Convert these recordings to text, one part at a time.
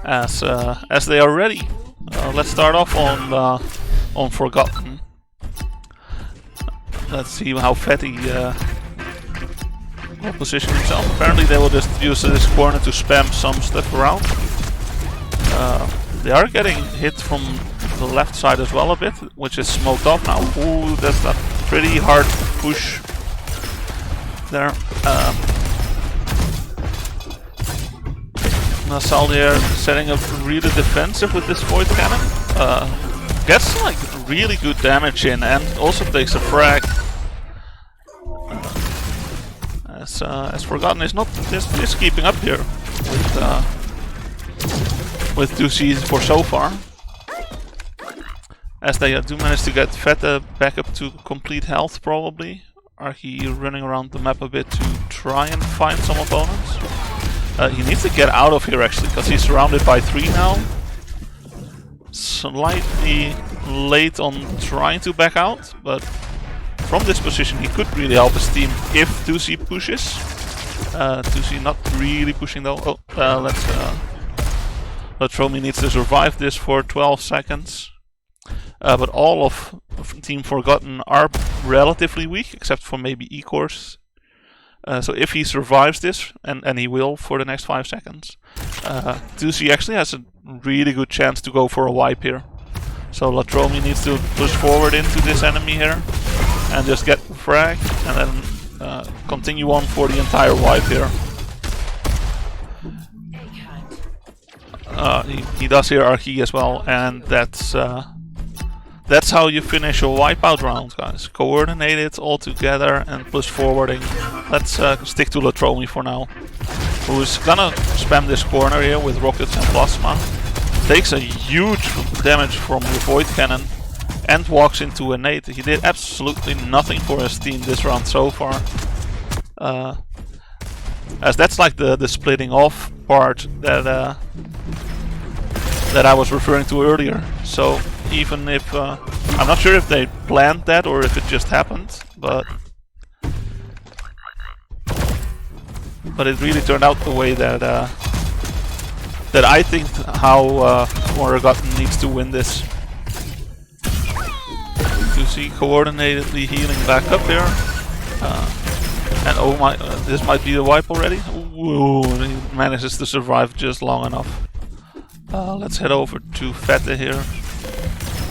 as they are ready. Let's start off on Forgotten. Let's see how Fatty will position himself. Apparently they will just use this corner to spam some stuff around. They are getting hit from the left side as well a bit, which is smoked off now. Ooh, that's a pretty hard push there. Nasal here setting up really defensive with this Void Cannon. Gets like really good damage in and also takes a frag. As Forgotten is not just keeping up here with 2Cs for so far. As they do manage to get Vette back up to complete health probably. Archie running around the map a bit to try and find some opponents. He needs to get out of here actually, because he's surrounded by 3 now. Slightly late on trying to back out, but from this position he could really help his team if 2C pushes. 2C not really pushing though. Oh, Latromi needs to survive this for 12 seconds. But all of Team Forgotten are relatively weak, except for maybe E-Course. So if he survives this, and he will for the next 5 seconds, 2C actually has a really good chance to go for a wipe here. So Latromi needs to push forward into this enemy here, and just get the frag, and then continue on for the entire wipe here. He does hear Archie as well, and that's how you finish a wipeout round, guys. Coordinate it all together and push forwarding. Let's stick to Latromi for now, who's gonna spam this corner here with rockets and plasma. Takes a huge damage from the Void Cannon and walks into a nade. He did absolutely nothing for his team this round so far. As that's like the splitting off part that I was referring to earlier. So even if I'm not sure if they planned that or if it just happened, but it really turned out the way that I think how Forgotten needs to win this. To see coordinatedly healing back up here, and oh my, this might be the wipe already. Ooh, he manages to survive just long enough. Let's head over to Vette here,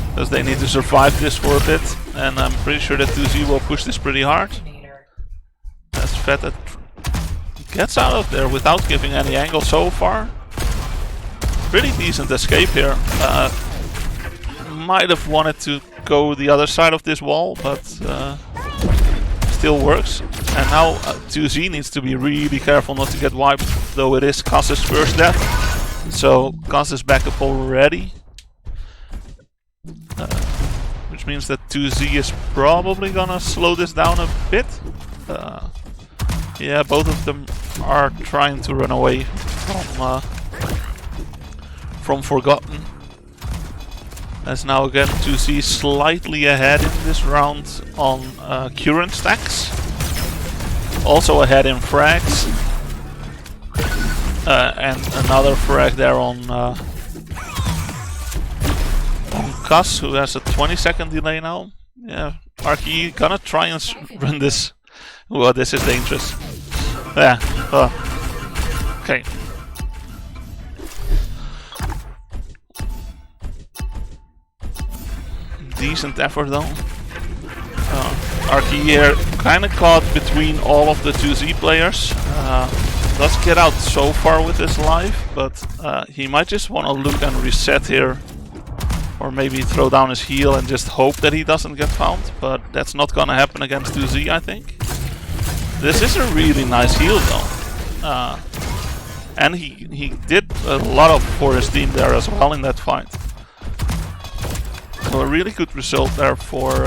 because they need to survive this for a bit, and I'm pretty sure that 2Z will push this pretty hard. As Vette gets out of there without giving any angle so far. Pretty decent escape here. Might have wanted to go the other side of this wall, but still works. And now 2Z needs to be really careful not to get wiped, though it is Kaz's first death. So Kaz is back up already. Which means that 2Z is probably gonna slow this down a bit. Yeah, both of them are trying to run away from Forgotten. As now again 2Z slightly ahead in this round on current stacks. Also ahead in frags. And another frag there on Kaz, who has a 20-second delay now. Yeah, Archie gonna try and run this. Well, this is dangerous. Yeah. Okay. Decent effort though. Archie here kind of caught between all of the 2Z players. Does get out so far with his life, but he might just want to look and reset here. Or maybe throw down his heal and just hope that he doesn't get found. But that's not gonna happen against 2Z, I think. This is a really nice heal though. And he did a lot for his team there as well in that fight. So a really good result there for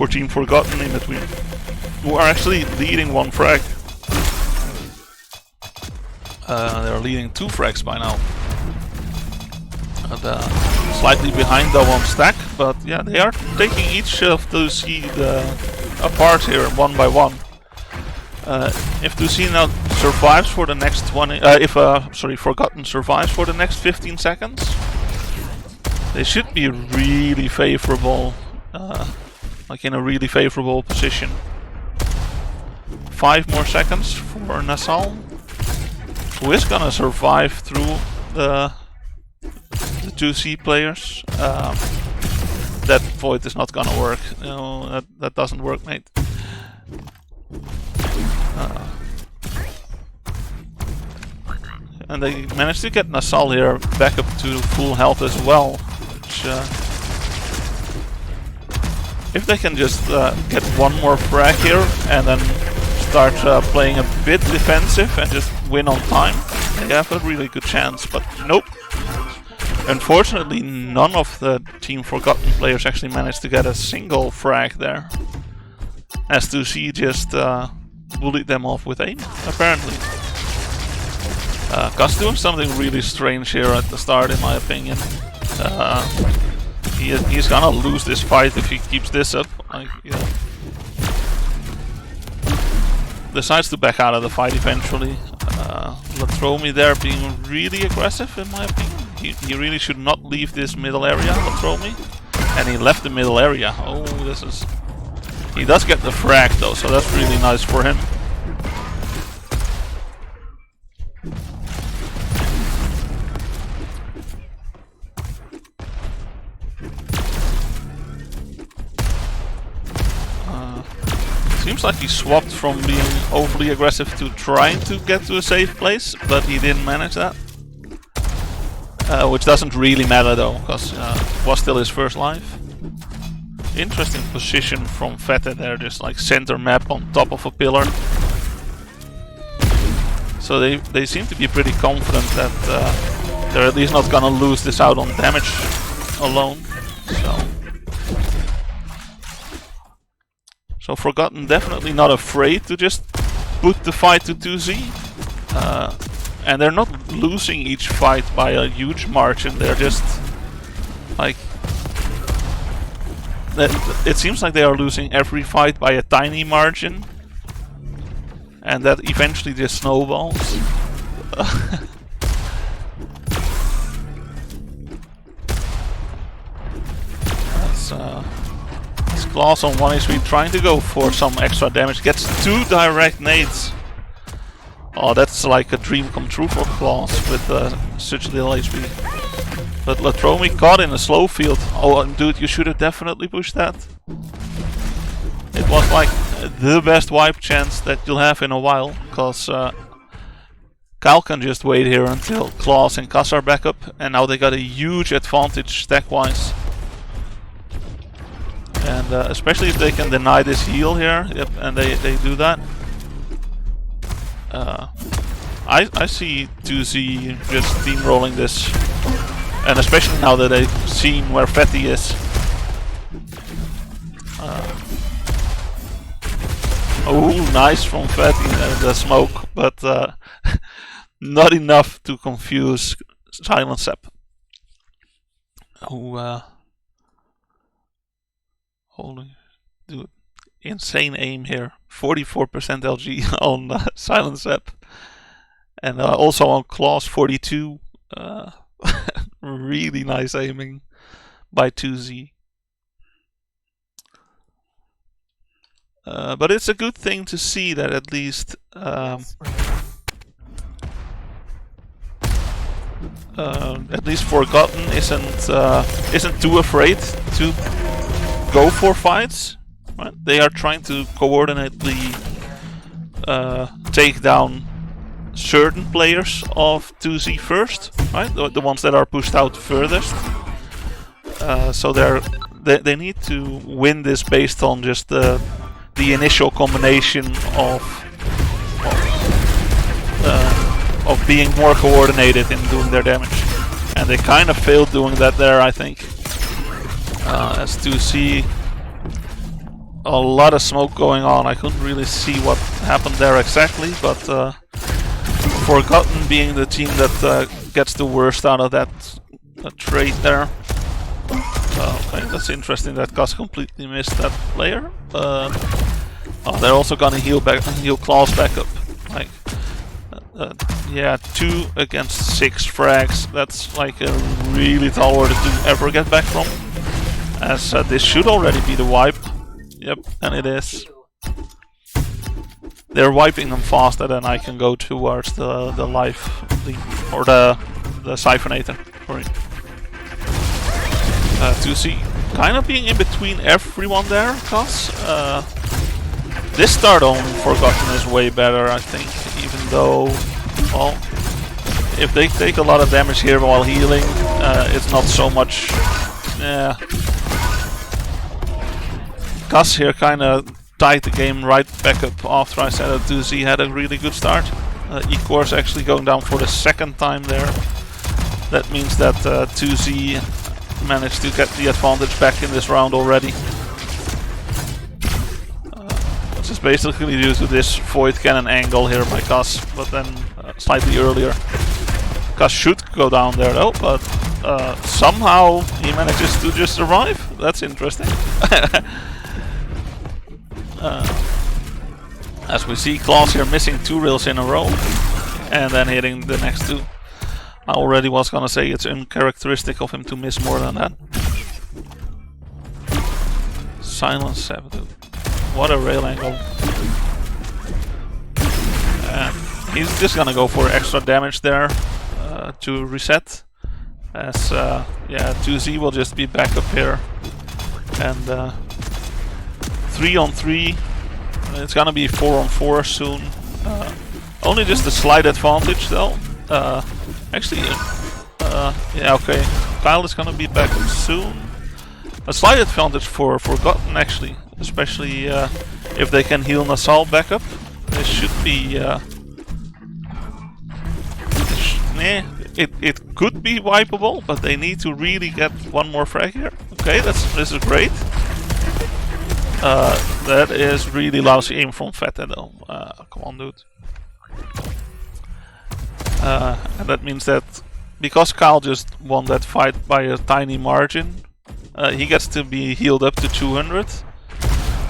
Team Forgotten in between, who are actually leading 1 frag. They're leading 2 frags by now. Slightly behind though on stack, but yeah, they are taking each of those seed apart here one by one. If 2C now survives for the next 20, Forgotten survives for the next 15 seconds, they should be really favorable, like in a really favorable position. 5 more seconds for Nassau, who is gonna survive through the 2C players. That void is not gonna work. No, that doesn't work, mate. And they managed to get Nassau here back up to full health as well. Which, if they can just get one more frag here and then start playing a bit defensive and just win on time, they have a really good chance. But nope. Unfortunately, none of the Team Forgotten players actually managed to get a single frag there. As 2C just bullied them off with aim, apparently. Gus doing something really strange here at the start, in my opinion. He's gonna lose this fight if he keeps this up. Like, yeah. Decides to back out of the fight eventually. Latromi there being really aggressive, in my opinion. He really should not leave this middle area, Latromi. And he left the middle area. Oh, this is... He does get the frag though, so that's really nice for him. Seems like he swapped from being overly aggressive to trying to get to a safe place, but he didn't manage that. Which doesn't really matter though, because it was still his first life. Interesting position from Fete there, just like center map on top of a pillar. So they seem to be pretty confident that they're at least not gonna lose this out on damage alone. So Forgotten definitely not afraid to just put the fight to 2Z. And they're not losing each fight by a huge margin, they're just like... It seems like they are losing every fight by a tiny margin. And that eventually just snowballs. That's Claws on 1 HP trying to go for some extra damage. Gets 2 direct nades. Oh, that's like a dream come true for Claws with such little HP. But Latromi caught in a slow field. Oh, dude, you should have definitely pushed that. It was like the best wipe chance that you'll have in a while, because Kyle can just wait here until Claws and Cass are back up, and now they got a huge advantage stack-wise. And especially if they can deny this heal here, yep, and they do that. I see 2Z just steamrolling this, and especially now that they've seen where Fetty is. Oh, nice from Fetty, the smoke, but not enough to confuse Silent Sep. Oh, holy dude. Insane aim here. 44% LG on Silent Sep. And also on Claws 42. Really nice aiming by 2Z. But it's a good thing to see that at least Forgotten isn't too afraid to go for fights. Right? They are trying to coordinately take down certain players of 2Z first, right? The ones that are pushed out furthest. So they need to win this based on just the initial combination of being more coordinated in doing their damage, and they kind of failed doing that there, I think. As 2C, a lot of smoke going on. I couldn't really see what happened there exactly, but Forgotten being the team that gets the worst out of that trade there. Okay, that's interesting that Gus completely missed that player. Oh, they're also gonna heal Claws back up. Like, Yeah, 2 against 6 frags. That's like a really tall order to ever get back from. As this should already be the wipe. Yep, and it is. They're wiping them faster than I can go towards the life lead, or the siphonator. Sorry. 2C kind of being in between everyone there, cause this start on Forgotten is way better, I think. Even though, well, if they take a lot of damage here while healing, it's not so much. Yeah. Cuz here kind of tied the game right back up after I said that 2Z had a really good start. E-Course actually going down for the second time there. That means that 2Z managed to get the advantage back in this round already. Which is basically due to this Void Cannon angle here by Cuz, but then slightly earlier. Cuz should go down there though, but somehow he manages to just survive. That's interesting. As we see, Klaus here missing 2 rails in a row and then hitting the next 2. I already was gonna say it's uncharacteristic of him to miss more than that. Silence 7. What a rail angle. And he's just gonna go for extra damage there to reset. As yeah, 2Z will just be back up here. And 3 on 3. It's gonna be 4 on 4 soon. Only just a slight advantage though. Actually, yeah, okay. Kyle is gonna be back up soon. A slight advantage for Forgotten actually, especially if they can heal Nasal back up. This should be. It could be wipeable, but they need to really get one more frag here. Okay, this is great. That is really lousy aim from Vette though. Come on, dude. And that means that because Kyle just won that fight by a tiny margin, he gets to be healed up to 200.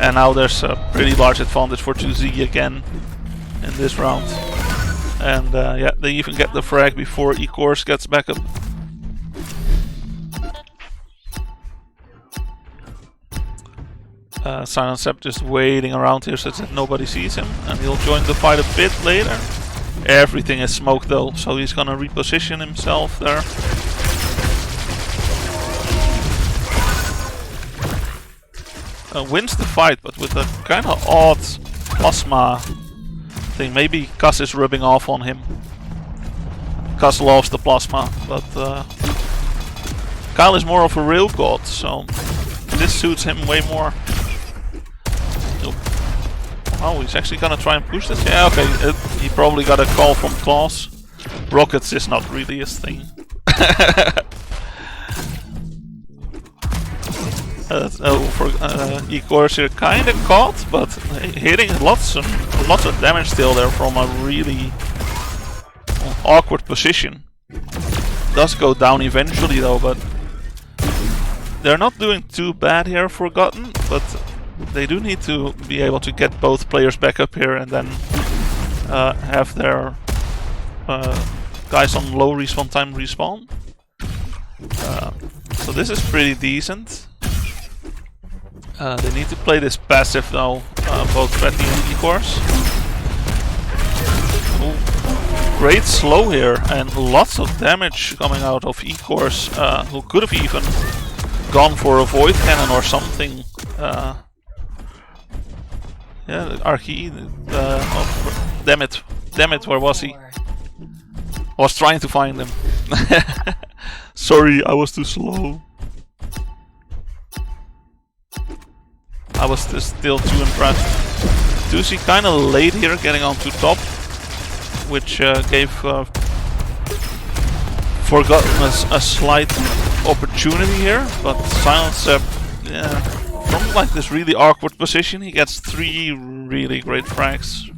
And now there's a pretty large advantage for 2Z again in this round. And yeah, they even get the frag before E-Course gets back up. Silent Sep just waiting around here so that nobody sees him, and he'll join the fight a bit later. Everything is smoke though, so he's gonna reposition himself there. Wins the fight, but with a kind of odd plasma thing. Maybe Cuz is rubbing off on him. Cuz loves the plasma, but Kyle is more of a rail god, so this suits him way more. Oh, he's actually gonna try and push this? Yeah, okay, he probably got a call from Klaus. Rockets is not really his thing. E-Course here kinda caught, but hitting lots of damage still there from a really awkward position. Does go down eventually though, but they're not doing too bad here, Forgotten, but they do need to be able to get both players back up here and then have their guys on low respawn time respawn. So this is pretty decent. They need to play this passive though, both Vette and E-Course. Great slow here and lots of damage coming out of E-Course, who could have even gone for a Void Cannon or something. Yeah, Archie. Oh, damn it, where was he? I was trying to find him. Sorry, I was too slow. I was still too impressed. 2C kind of late here, getting onto top, which gave Forgotten a slight opportunity here, but Silence, yeah, from like this really awkward position, he gets 3 really great frags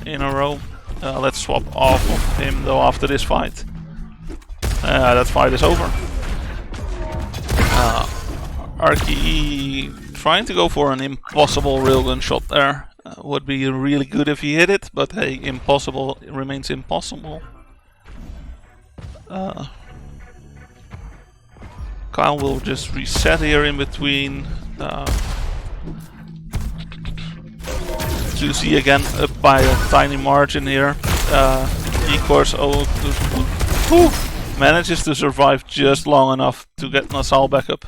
in a row. Let's swap off of him though after this fight. That fight is over. RKE trying to go for an impossible railgun shot there. Would be really good if he hit it, but hey, impossible remains impossible. Kyle will just reset here in between. 2C again up by a tiny margin here. E-course manages to survive just long enough to get Nasal back up,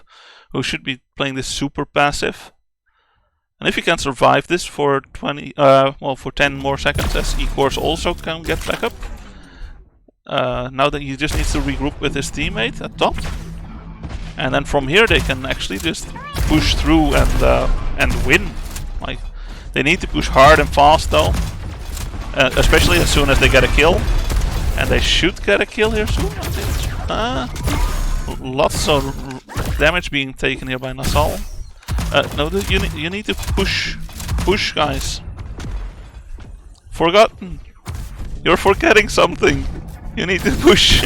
who should be playing this super passive. And if he can survive this for 10 more seconds, as E-course also can get back up. Now that he just needs to regroup with his teammate at top. And then from here they can actually just push through and win. Like, they need to push hard and fast though, especially as soon as they get a kill. And they should get a kill here soon, I think. Lots of damage being taken here by Nasal. No, you need to push, guys. Forgotten. You're forgetting something. You need to push.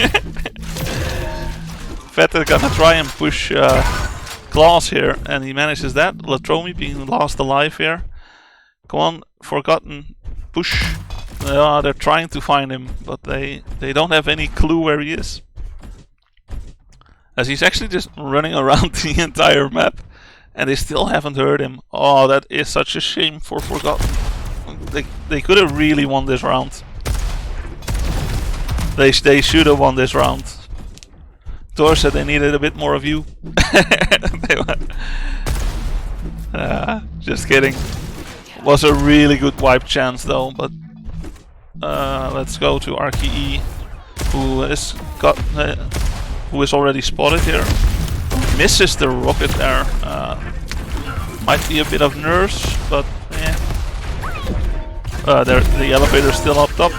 Vetter gonna try and push Claws here, and he manages that. Latromi being last alive here. Come on, Forgotten, push. They're trying to find him, but they don't have any clue where he is. As he's actually just running around the entire map, and they still haven't heard him. Oh, that is such a shame for Forgotten. They could have really won this round. They should have won this round. Thor said they needed a bit more of you. Just kidding. Was a really good wipe chance though, but let's go to RKE, who is already spotted here. Misses the rocket there. Might be a bit of nerves, but yeah. The elevator's still up top.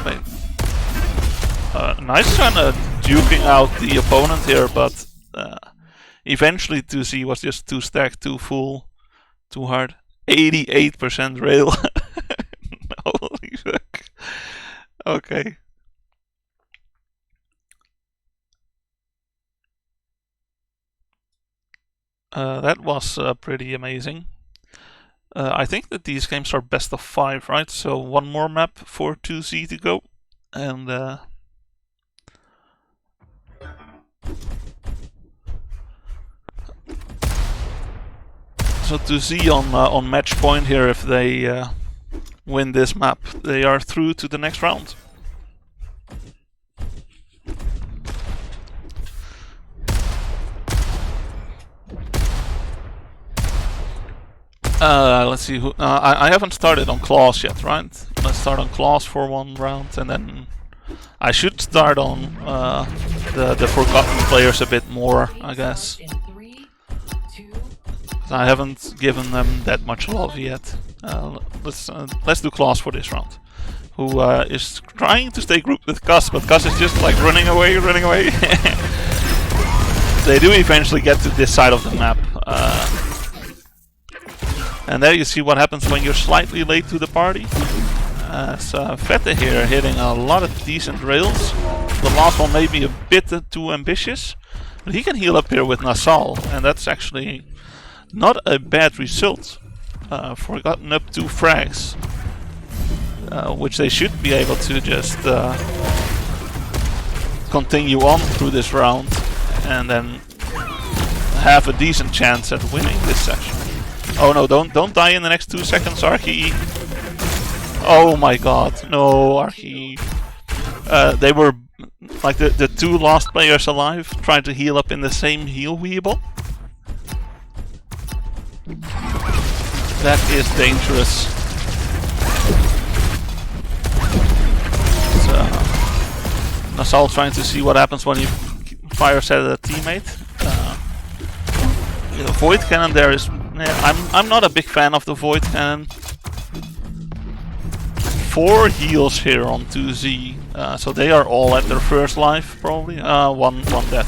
Nice kind of duking out the opponent here, but eventually 2C was just too stacked, too full, too hard. 88% rail. Holy fuck. Okay. That was pretty amazing. I think that these games are best of 5, right? So one more map for 2C to go. And so 2C on match point here, if they win this map, they are through to the next round. Let's see who. I haven't started on Claws yet, right? Let's start on Claws for one round, and then I should start on the Forgotten players a bit more, I guess. I haven't given them that much love yet. Let's do Claws for this round. Who is trying to stay grouped with Gus, but Gus is just like running away. They do eventually get to this side of the map. And there you see what happens when you're slightly late to the party. So Vette here hitting a lot of decent rails. The last one may be a bit too ambitious, but he can heal up here with Nasal, and that's actually not a bad result. Forgotten up 2 frags, which they should be able to just continue on through this round, and then have a decent chance at winning this section. Oh no, don't die in the next 2 seconds, RKE. Oh my god, no, RKE. They were like the 2 last players alive, trying to heal up in the same heal weeble. That is dangerous. So, Nasal trying to see what happens when you fires at a teammate. The Void Cannon there is... I'm not a big fan of the Void Cannon. 4 heals here on 2Z, so they are all at their first life probably. One death.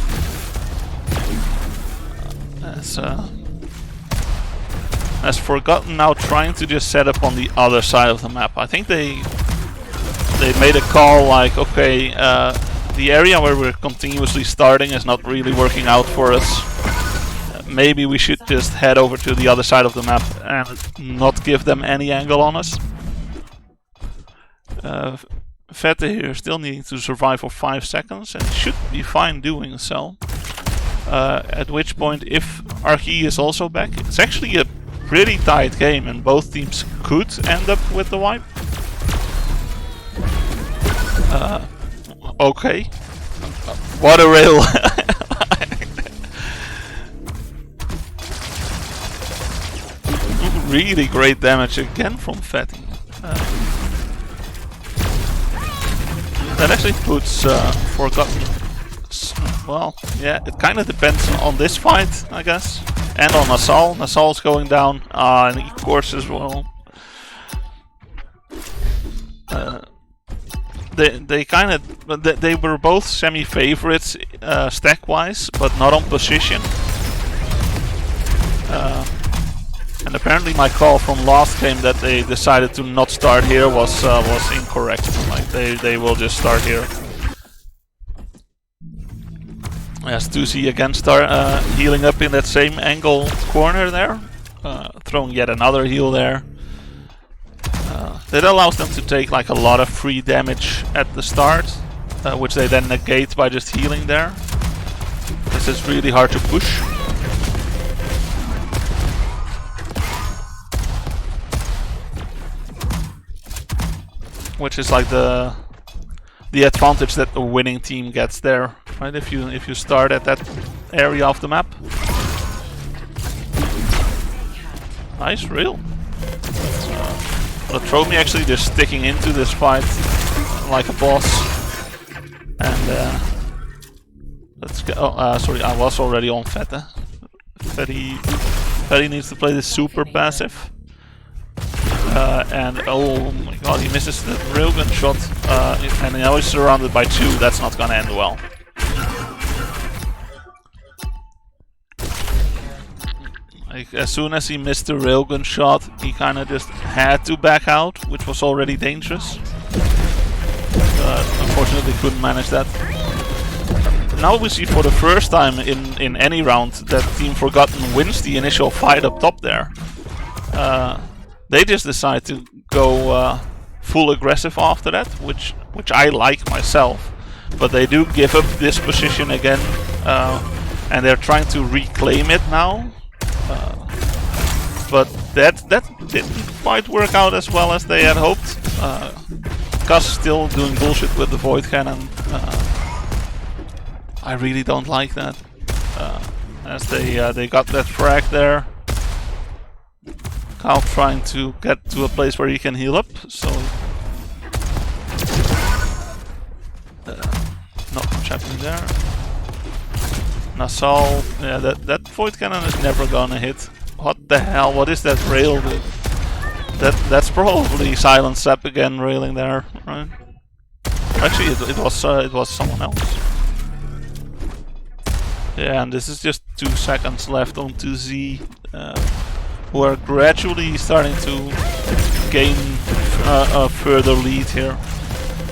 As Forgotten now trying to just set up on the other side of the map. I think they made a call like, okay, the area where we're continuously starting is not really working out for us. Maybe we should just head over to the other side of the map and not give them any angle on us. Vette here still needing to survive for 5 seconds and should be fine doing so. At which point, if Archie is also back, it's actually a pretty tight game and both teams could end up with the wipe. Okay. What a rail! Really great damage again from Fatty. That actually puts Forgotten. Well, yeah, it kind of depends on this fight, I guess, and on Nasal. Nasal's going down, and of course as well. They were both semi-favorites stack-wise, but not on position. And apparently my call from last game that they decided to not start here was incorrect. Like they will just start here. As 2C again start healing up in that same angle corner there, throwing yet another heal there. That allows them to take like a lot of free damage at the start, which they then negate by just healing there. This is really hard to push. Which is like the advantage that the winning team gets there, right? If you start at that area of the map. Nice reel. Latromi actually just sticking into this fight like a boss. And let's go. Oh, sorry, I was already on Vette. Vette needs to play this super passive. And oh my god, he misses the railgun shot, and now he's surrounded by 2. That's not gonna end well. Like, as soon as he missed the railgun shot, he kind of just had to back out, which was already dangerous. Unfortunately, couldn't manage that. Now we see for the first time in any round that Team Forgotten wins the initial fight up top there. They just decide to go full aggressive after that, which I like myself. But they do give up this position again, and they're trying to reclaim it now. But that didn't quite work out as well as they had hoped. Gus still doing bullshit with the Void Cannon. I really don't like that. As they got that frag there. Kyle trying to get to a place where he can heal up, so not much happening there. Nasal, yeah, that Void Cannon is never gonna hit. What the hell? What is that rail? That's probably Silent Sap again railing there, right? Actually, it was someone else. Yeah, and this is just 2 seconds left on 2Z. Who are gradually starting to gain a further lead here.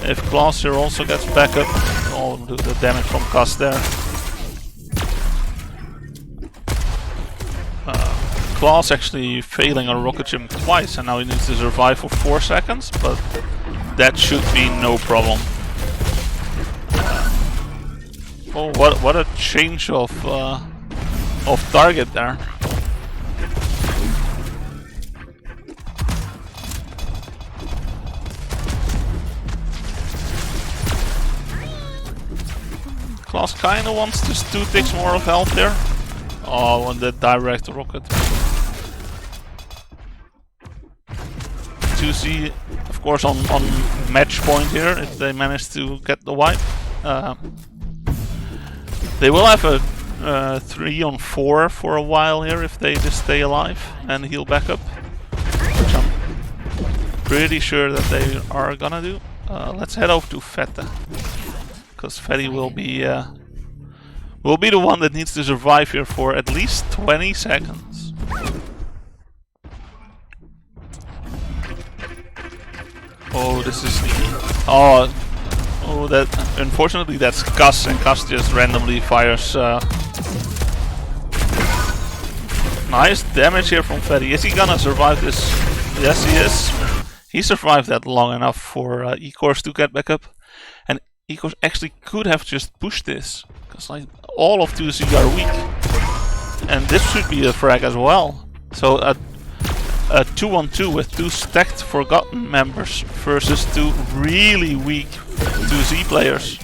If Klaus here also gets back up, oh, the damage from Kast there. Klaus actually failing a rocket jump twice, and now he needs to survive for 4 seconds, but that should be no problem. Oh, what a change of target there. Klaus kinda wants just 2 ticks more of health there. Oh, and the direct rocket. 2C, of course, on match point here if they manage to get the wipe. They will have a 3-on-4 for a while here if they just stay alive and heal back up, which I'm pretty sure that they are gonna do. Let's head over to Vette, because Fatty will be the one that needs to survive here for at least 20 seconds. Oh, this is that unfortunately that's Gus, and Gus just randomly fires. Nice damage here from Fatty. Is he gonna survive this? Yes, he is. he survived that long enough for Ecourse to get back up, and Ecourse actually could have just pushed this, because like all of 2Z are weak, and this should be a frag as well. So a 2-on-2 with 2 stacked Forgotten members versus 2 really weak 2Z players.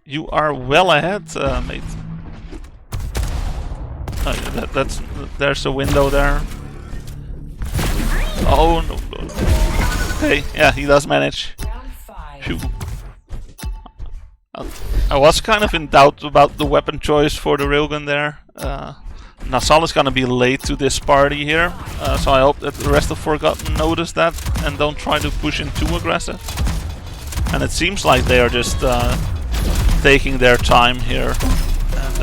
You are well ahead, mate. There's a window there. Oh no. Okay, yeah, he does manage. Phew. I was kind of in doubt about the weapon choice for the railgun there. Nasal is gonna be late to this party here, so I hope that the rest of Forgotten notice that and don't try to push in too aggressive. And it seems like they are just taking their time here and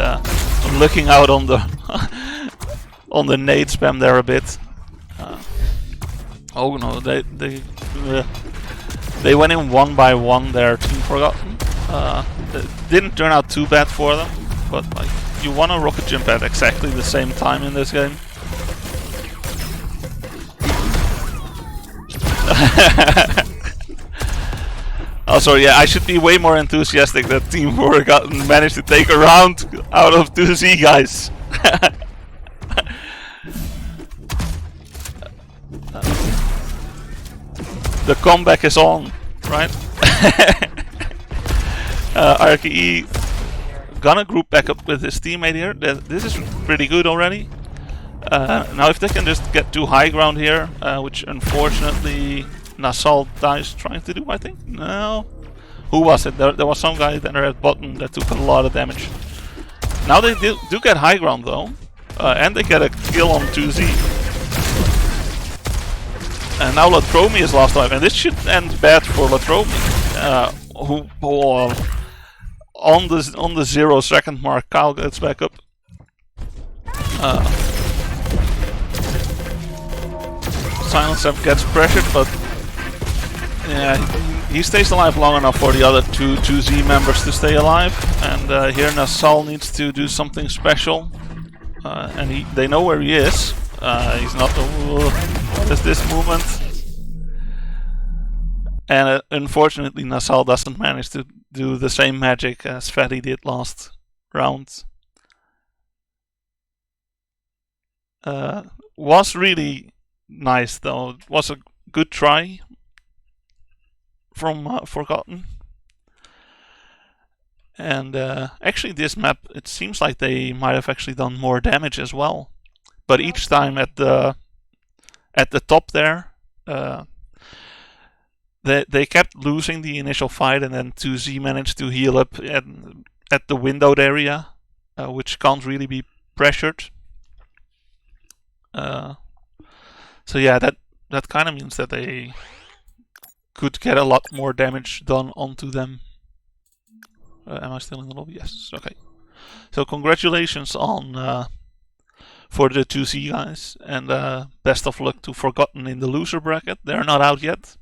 looking out on the on the nade spam there a bit. Oh no, they went in one by one there, Team Forgotten. It didn't turn out too bad for them, but like you want to rocket jump at exactly the same time in this game. Also, yeah, I should be way more enthusiastic that Team Forgotten managed to take a round out of 2Z guys. The comeback is on, right? RKE gonna group back up with his teammate here. This is pretty good already. Now if they can just get to high ground here, which unfortunately Nasal dies trying to do, I think. No. Who was it? There was some guy there at bottom that took a lot of damage. Now they do get high ground though. And they get a kill on 2Z. And now Latromi is lost life, and this should end bad for Latromi, who on the 0 second mark, Kyle gets back up. Silence Up gets pressured, but yeah, he stays alive long enough for the other 2Z members to stay alive. And here Nasal needs to do something special, and they know where he is. He's not what is this movement? And unfortunately Nasal doesn't manage to do the same magic as Fatty did last round. Was really nice though. It was a good try from Forgotten. And actually this map, it seems like they might have actually done more damage as well. But each time at the top there, they kept losing the initial fight, and then 2Z managed to heal up at the windowed area, which can't really be pressured. So yeah, that kind of means that they could get a lot more damage done onto them. Am I still in the lobby? Yes. Okay. So congratulations on for the 2Z guys, and best of luck to Forgotten in the loser bracket. They're not out yet.